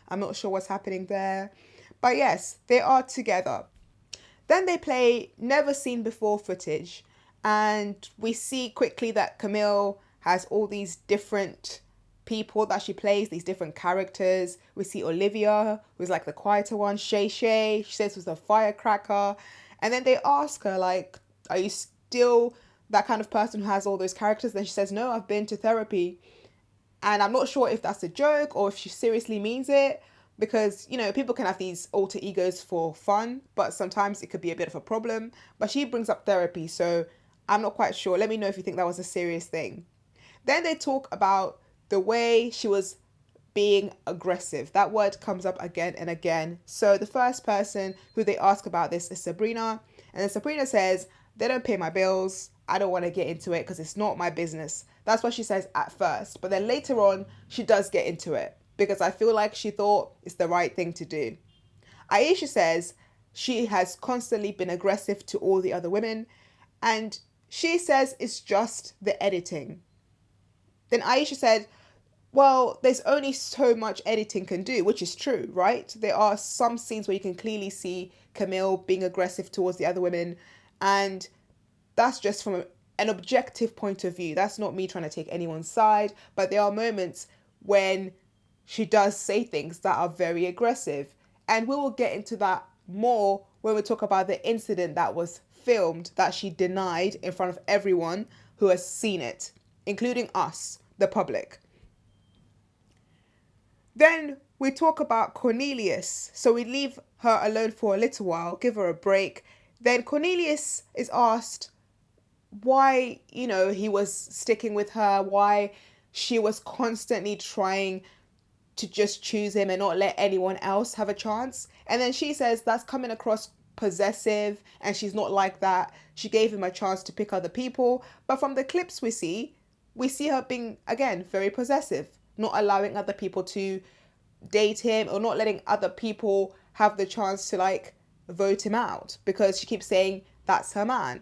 I'm not sure what's happening there. But yes, they are together. Then they play never seen before footage, and we see quickly that Camille has all these different people that she plays, these different characters. We see Olivia, who's like the quieter one, Shay Shay, she says was a firecracker. And then they ask her, like, are you still that kind of person who has all those characters? Then she says, no, I've been to therapy. And I'm not sure if that's a joke or if she seriously means it, because, you know, people can have these alter egos for fun, but sometimes it could be a bit of a problem. But she brings up therapy, so I'm not quite sure. Let me know if you think that was a serious thing. Then they talk about the way she was being aggressive. That word comes up again and again. So the first person who they ask about this is Sabrina. And then Sabrina says, they don't pay my bills. I don't want to get into it because it's not my business. That's what she says at first. But then later on, she does get into it because I feel like she thought it's the right thing to do. Aisha says she has constantly been aggressive to all the other women. And she says it's just the editing. Then Aisha said, well, there's only so much editing can do, which is true, right? There are some scenes where you can clearly see Camille being aggressive towards the other women, and that's just from an objective point of view. That's not me trying to take anyone's side, but there are moments when she does say things that are very aggressive, and we will get into that more when we talk about the incident that was filmed that she denied in front of everyone who has seen it, including us, the public. Then we talk about Cornelius. So we leave her alone for a little while, give her a break. Then Cornelius is asked why, you know, he was sticking with her, why she was constantly trying to just choose him and not let anyone else have a chance. And then she says that's coming across possessive and she's not like that. She gave him a chance to pick other people. But from the clips we see her being, again, very possessive, not allowing other people to date him or not letting other people have the chance to like vote him out because she keeps saying that's her man.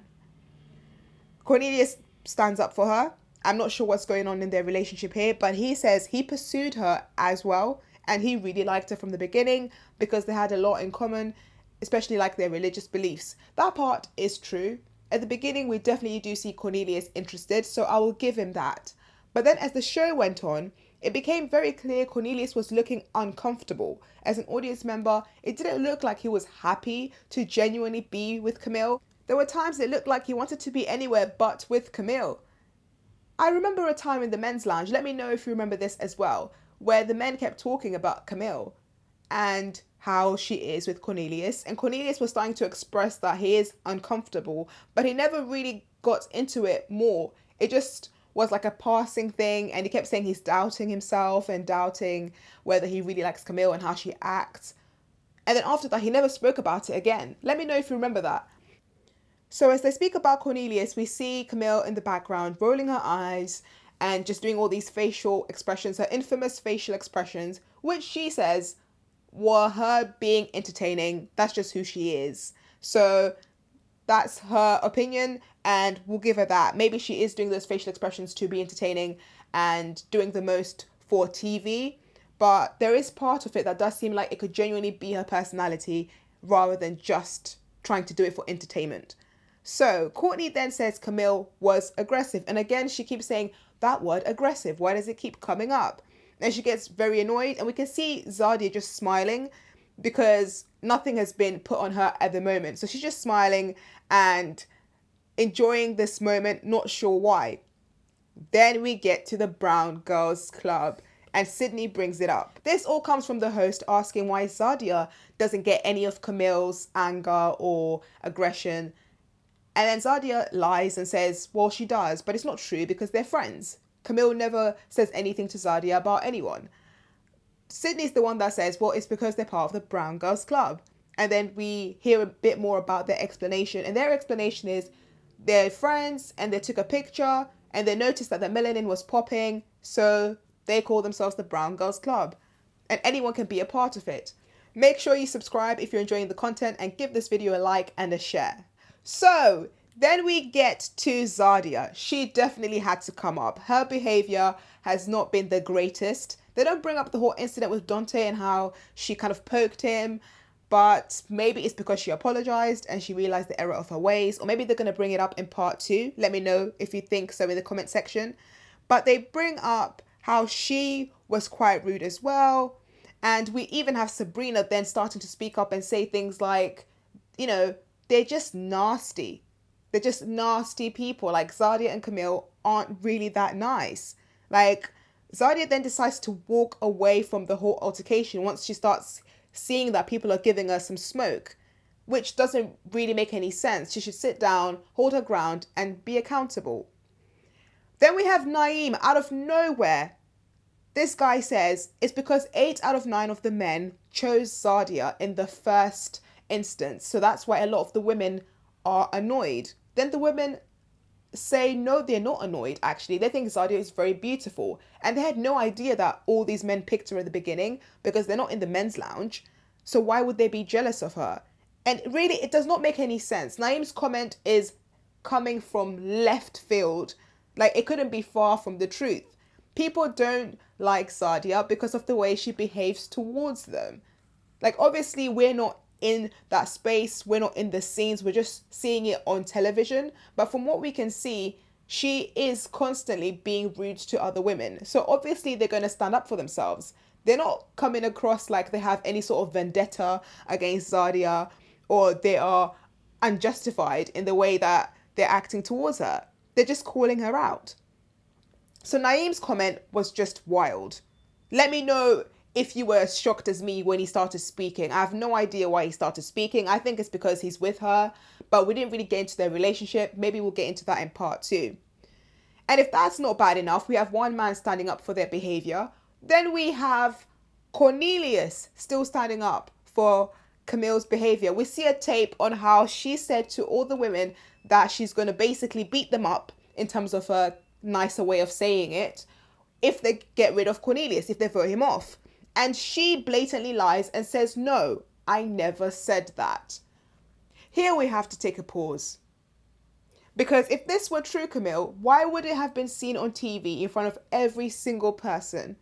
Cornelius stands up for her. I'm not sure what's going on in their relationship here, but he says he pursued her as well and he really liked her from the beginning because they had a lot in common, especially like their religious beliefs. That part is true. At the beginning, we definitely do see Cornelius interested, so I will give him that. But then as the show went on, it became very clear Cornelius was looking uncomfortable. As an audience member, it didn't look like he was happy to genuinely be with Camille. There were times it looked like he wanted to be anywhere but with Camille. I remember a time in the men's lounge, let me know if you remember this as well, where the men kept talking about Camille and how she is with Cornelius. And Cornelius was starting to express that he is uncomfortable, but he never really got into it more. It just was like a passing thing, and he kept saying he's doubting himself and doubting whether he really likes Camille and how she acts. And then after that, he never spoke about it again. Let me know if you remember that. So as they speak about Cornelius, we see Camille in the background rolling her eyes and just doing all these facial expressions, her infamous facial expressions, which she says were her being entertaining. That's just who she is. So that's her opinion and we'll give her that. Maybe she is doing those facial expressions to be entertaining and doing the most for TV, but there is part of it that does seem like it could genuinely be her personality rather than just trying to do it for entertainment. So Courtney then says Camille was aggressive, and again she keeps saying that word aggressive. Why does it keep coming up? And she gets very annoyed, and we can see Zardia just smiling because nothing has been put on her at the moment. So she's just smiling and enjoying this moment, not sure why. Then we get to the Brown Girls Club and Sydney brings it up. This all comes from the host asking why Zardia doesn't get any of Camille's anger or aggression. And then Zardia lies and says, well, she does, but it's not true because they're friends. Camille never says anything to Zardia about anyone. Sydney's the one that says, well, it's because they're part of the Brown Girls Club. And then we hear a bit more about their explanation. And their explanation is they're friends and they took a picture and they noticed that the melanin was popping. So they call themselves the Brown Girls Club. And anyone can be a part of it. Make sure you subscribe if you're enjoying the content and give this video a like and a share. So then we get to Zardia. She definitely had to come up. Her behavior has not been the greatest. They don't bring up the whole incident with Dante and how she kind of poked him, but maybe it's because she apologized and she realized the error of her ways, or maybe they're going to bring it up in part 2. Let me know if you think so in the comment section. But they bring up how she was quite rude as well. And we even have Sabrina then starting to speak up and say things like, they're just nasty. They're just nasty people. Like, Zardia and Camille aren't really that nice. Like, Zardia then decides to walk away from the whole altercation once she starts seeing that people are giving her some smoke, which doesn't really make any sense. She should sit down, hold her ground, and be accountable. Then we have Naeem out of nowhere. This guy says it's because 8 out of 9 of the men chose Zardia in the first instance. So that's why a lot of the women are annoyed. Then the women say no, they're not annoyed, actually. They think Zardia is very beautiful. And they had no idea that all these men picked her at the beginning because they're not in the men's lounge. So why would they be jealous of her? And really, it does not make any sense. Naeem's comment is coming from left field. Like, it couldn't be far from the truth. People don't like Zardia because of the way she behaves towards them. Like, obviously, we're not in that space. We're not in the scenes. We're just seeing it on television. But from what we can see, she is constantly being rude to other women. So obviously, they're going to stand up for themselves. They're not coming across like they have any sort of vendetta against Zardia, or they are unjustified in the way that they're acting towards her. They're just calling her out. So Naeem's comment was just wild. Let me know if you were as shocked as me when he started speaking. I have no idea why he started speaking. I think it's because he's with her, but we didn't really get into their relationship. Maybe we'll get into that in part 2. And if that's not bad enough, we have one man standing up for their behavior. Then we have Cornelius still standing up for Camille's behavior. We see a tape on how she said to all the women that she's going to basically beat them up, in terms of a nicer way of saying it, if they get rid of Cornelius, if they vote him off. And she blatantly lies and says, no, I never said that. Here we have to take a pause. Because if this were true, Camille, why would it have been seen on TV in front of every single person?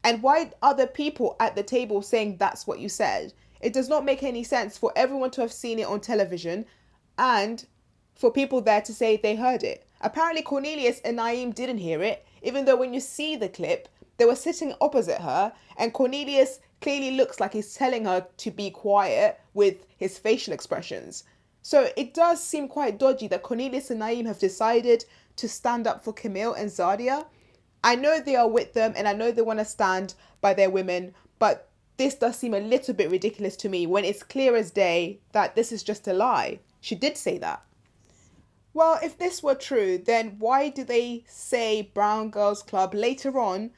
And why are there people at the table saying that's what you said? It does not make any sense for everyone to have seen it on television and for people there to say they heard it. Apparently Cornelius and Naim didn't hear it, even though when you see the clip, they were sitting opposite her, and Cornelius clearly looks like he's telling her to be quiet with his facial expressions. So it does seem quite dodgy that Cornelius and Naim have decided to stand up for Kamil and Zadia. I know they are with them and I know they want to stand by their women, but this does seem a little bit ridiculous to me when it's clear as day that this is just a lie. She did say that. Well, if this were true, then why do they say Brown Girls Club later on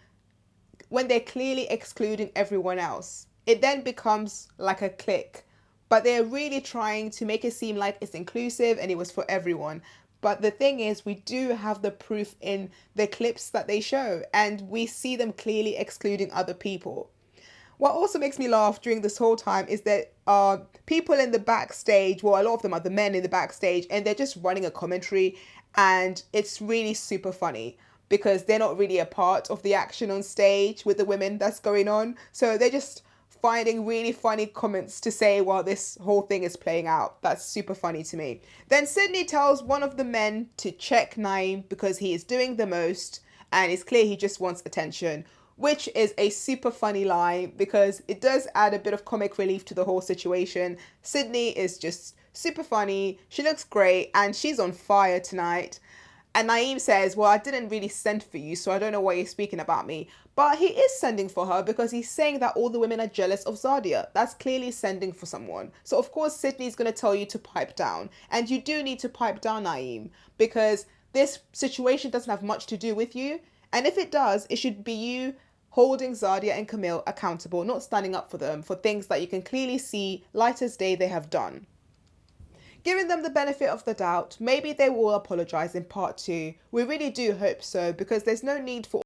when they're clearly excluding everyone else? It then becomes like a clique, but they're really trying to make it seem like it's inclusive and it was for everyone. But the thing is, we do have the proof in the clips that they show, and we see them clearly excluding other people. What also makes me laugh during this whole time is that people in the backstage, well, a lot of them are the men in the backstage, and they're just running a commentary, and it's really super funny because they're not really a part of the action on stage with the women that's going on. So they're just finding really funny comments to say while this whole thing is playing out. That's super funny to me. Then Sydney tells one of the men to check Naim because he is doing the most, and it's clear he just wants attention, which is a super funny line because it does add a bit of comic relief to the whole situation. Sydney is just super funny. She looks great and she's on fire tonight. And Naeem says, well, I didn't really send for you, so I don't know why you're speaking about me. But he is sending for her because he's saying that all the women are jealous of Zardia. That's clearly sending for someone. So, of course, Sydney's going to tell you to pipe down. And you do need to pipe down, Naeem, because this situation doesn't have much to do with you. And if it does, it should be you holding Zardia and Camille accountable, not standing up for them for things that you can clearly see light as day they have done. Giving them the benefit of the doubt, maybe they will apologise in part 2. We really do hope so, because there's no need for